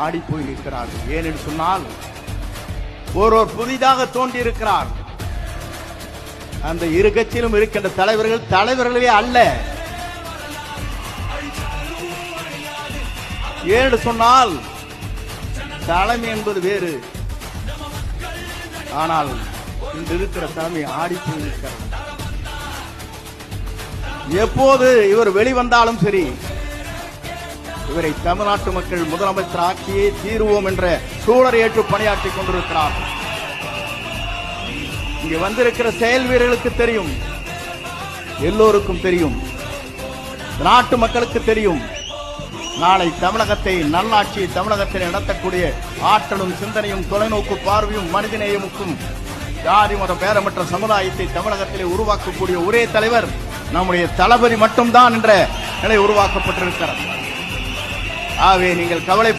ஆடி போய் நிற்கிறார்கள். ஏனென்று சொன்னால் ஒருவர் புதிதாக தோன்றி இருக்கிறார். அந்த இரு கட்சியிலும் இருக்கின்ற தலைவர்களே அல்ல. ஏனென்று சொன்னால் தலைமை என்பது வேறு. ஆனால் இன்று இருக்கிற தலைமை ஆடி போய் நிற்கிறார். எப்போது இவர் வெளிவந்தாலும் சரி, இவரை தமிழ்நாட்டு மக்கள் முதலமைச்சர் ஆக்கியே தீர்வோம் என்ற சூழலை ஏற்று பணியாற்றிக் கொண்டிருக்கிறார். இங்கு வந்திருக்கிற செயல் வீரர்களுக்கு தெரியும், எல்லோருக்கும் தெரியும், நாட்டு மக்களுக்கு தெரியும். நாளை தமிழகத்தை நல்லாட்சியை தமிழகத்தில் நடத்தக்கூடிய ஆற்றலும் சிந்தனையும் தொலைநோக்கு பார்வையும் மனிதநேயமுக்கும் ஜாதி மத பேரமற்ற சமுதாயத்தை தமிழகத்திலே உருவாக்கக்கூடிய ஒரே தலைவர் நம்முடைய தளபதி மட்டும்தான் என்ற நிலை உருவாக்கப்பட்டிருக்கிறது. ஆகவே நீங்கள் கவலை